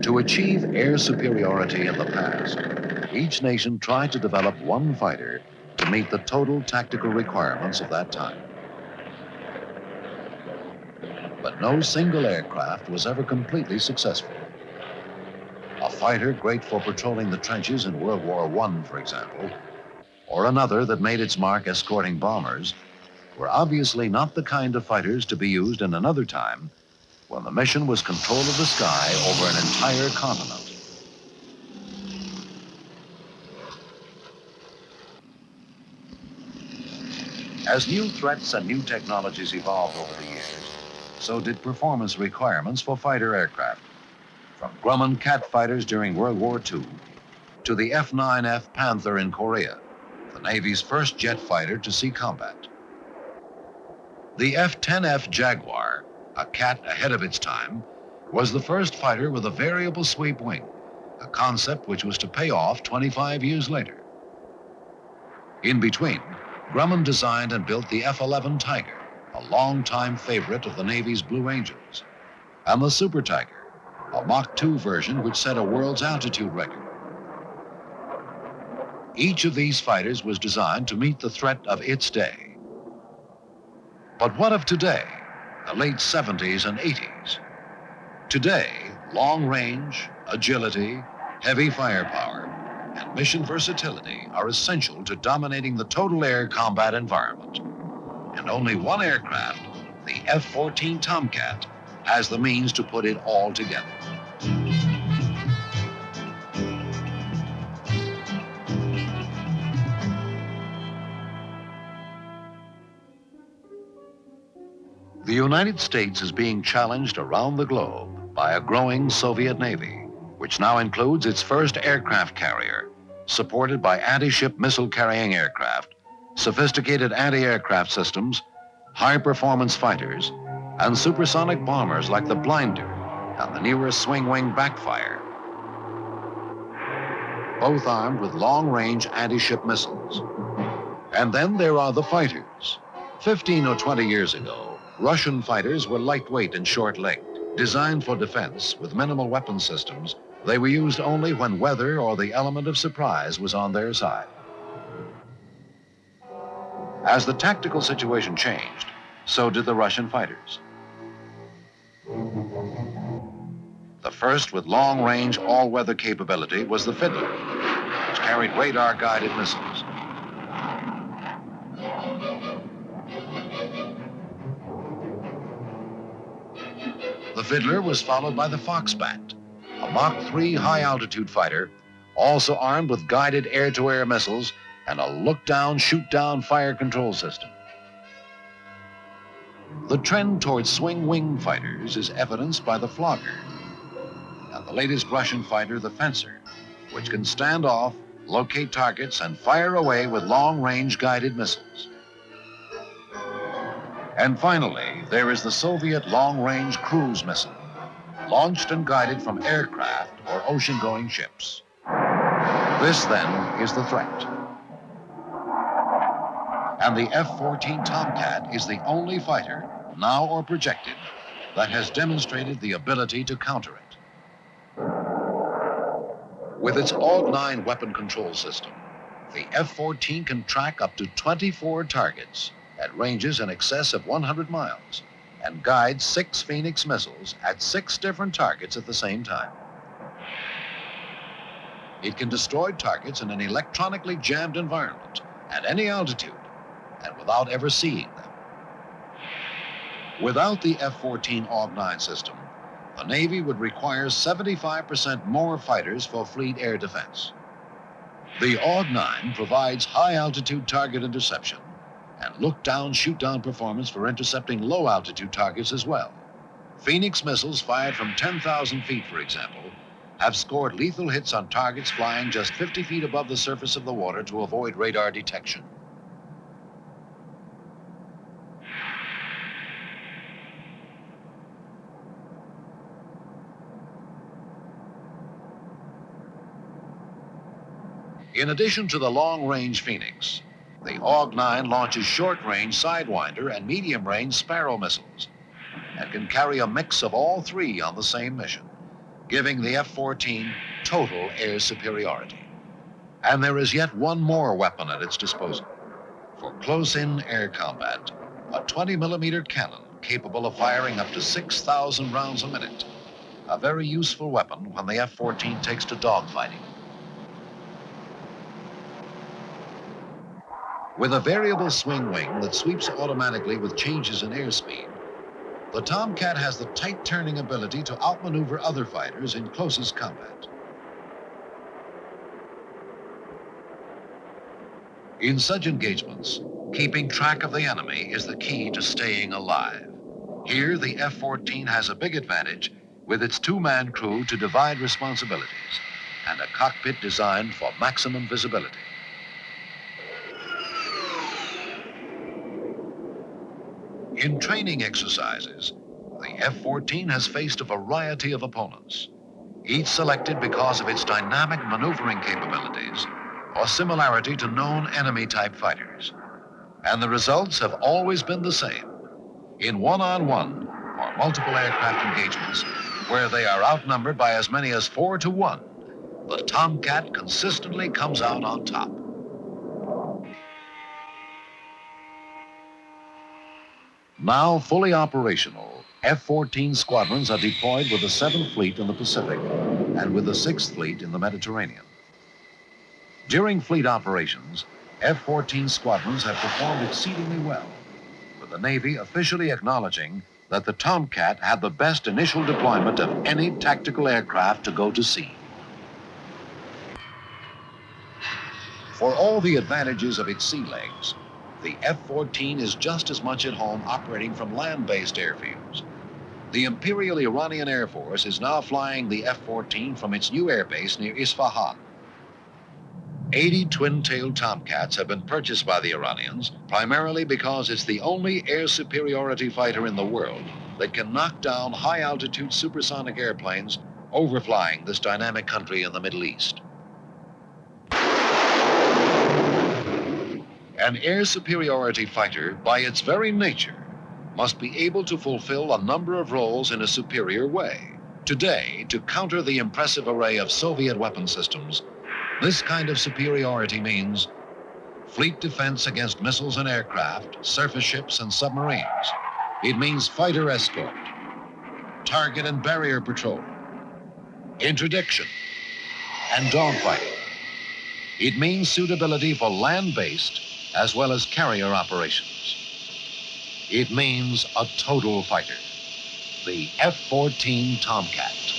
To achieve air superiority in the past, each nation tried to develop one fighter to meet the total tactical requirements of that time. But no single aircraft was ever completely successful. A fighter great for patrolling the trenches in World War I, for example, or another that made its mark escorting bombers, were obviously not the kind of fighters to be used in another time when the mission was control of the sky over an entire continent. As new threats and new technologies evolved over the years, so did performance requirements for fighter aircraft. From Grumman Cat fighters during World War II to the F-9F Panther in Korea, the Navy's first jet fighter to see combat. The F-10F Jaguar, a Cat ahead of its time, was the first fighter with a variable sweep wing, a concept which was to pay off 25 years later. In between, Grumman designed and built the F-11 Tiger, a long-time favorite of the Navy's Blue Angels, and the Super Tiger, a Mach 2 version which set a world's altitude record. Each of these fighters was designed to meet the threat of its day. But what of today, the late 70s and 80s? Today, long range, agility, heavy firepower, and mission versatility are essential to dominating the total air combat environment. And only one aircraft, the F-14 Tomcat, has the means to put it all together. The United States is being challenged around the globe by a growing Soviet Navy, which now includes its first aircraft carrier, supported by anti-ship missile-carrying aircraft, sophisticated anti-aircraft systems, high-performance fighters, and supersonic bombers like the Blinder and the newer swing-wing backfire, both armed with long-range anti-ship missiles. And then there are the fighters. 15 or 20 years ago, Russian fighters were lightweight and short-legged. Designed for defense with minimal weapon systems, they were used only when weather or the element of surprise was on their side. As the tactical situation changed, so did the Russian fighters. The first with long-range, all-weather capability was the Fiddler, which carried radar-guided missiles. The Fiddler was followed by the Foxbat, a Mach 3 high-altitude fighter, also armed with guided air-to-air missiles and a look-down, shoot-down fire control system. The trend towards swing-wing fighters is evidenced by the Flogger and the latest Russian fighter, the Fencer, which can stand off, locate targets, and fire away with long-range guided missiles. And finally, there is the Soviet long-range cruise missile, launched and guided from aircraft or ocean-going ships. This, then, is the threat. And the F-14 Tomcat is the only fighter, now or projected, that has demonstrated the ability to counter it. With its AUG-9 weapon control system, the F-14 can track up to 24 targets at ranges in excess of 100 miles and guide 6 Phoenix missiles at 6 different targets at the same time. It can destroy targets in an electronically jammed environment at any altitude and without ever seeing them. Without the F-14 AUG-9 system, the Navy would require 75% more fighters for fleet air defense. The AUG-9 provides high-altitude target interception and look-down, shoot-down performance for intercepting low-altitude targets as well. Phoenix missiles fired from 10,000 feet, for example, have scored lethal hits on targets flying just 50 feet above the surface of the water to avoid radar detection. In addition to the long-range Phoenix, the AUG-9 launches short-range Sidewinder and medium-range Sparrow missiles and can carry a mix of all three on the same mission, giving the F-14 total air superiority. And there is yet one more weapon at its disposal. For close-in air combat, a 20-millimeter cannon capable of firing up to 6,000 rounds a minute. A very useful weapon when the F-14 takes to dogfighting. With a variable swing wing that sweeps automatically with changes in airspeed, the Tomcat has the tight turning ability to outmaneuver other fighters in closest combat. In such engagements, keeping track of the enemy is the key to staying alive. Here, the F-14 has a big advantage with its two-man crew to divide responsibilities and a cockpit designed for maximum visibility. In training exercises, the F-14 has faced a variety of opponents, each selected because of its dynamic maneuvering capabilities or similarity to known enemy-type fighters. And the results have always been the same. In one-on-one or multiple aircraft engagements, where they are outnumbered by as many as 4 to 1, the Tomcat consistently comes out on top. Now fully operational, F-14 squadrons are deployed with the 7th Fleet in the Pacific and with the 6th Fleet in the Mediterranean. During fleet operations, F-14 squadrons have performed exceedingly well, with the Navy officially acknowledging that the Tomcat had the best initial deployment of any tactical aircraft to go to sea. For all the advantages of its sea legs, the F-14 is just as much at home operating from land-based airfields. The Imperial Iranian Air Force is now flying the F-14 from its new airbase near Isfahan. 80 twin-tailed Tomcats have been purchased by the Iranians, primarily because it's the only air superiority fighter in the world that can knock down high-altitude supersonic airplanes overflying this dynamic country in the Middle East. An air superiority fighter, by its very nature, must be able to fulfill a number of roles in a superior way. Today, to counter the impressive array of Soviet weapon systems, this kind of superiority means fleet defense against missiles and aircraft, surface ships and submarines. It means fighter escort, target and barrier patrol, interdiction, and dogfighting. It means suitability for land-based as well as carrier operations. It means a total fighter, the F-14 Tomcat.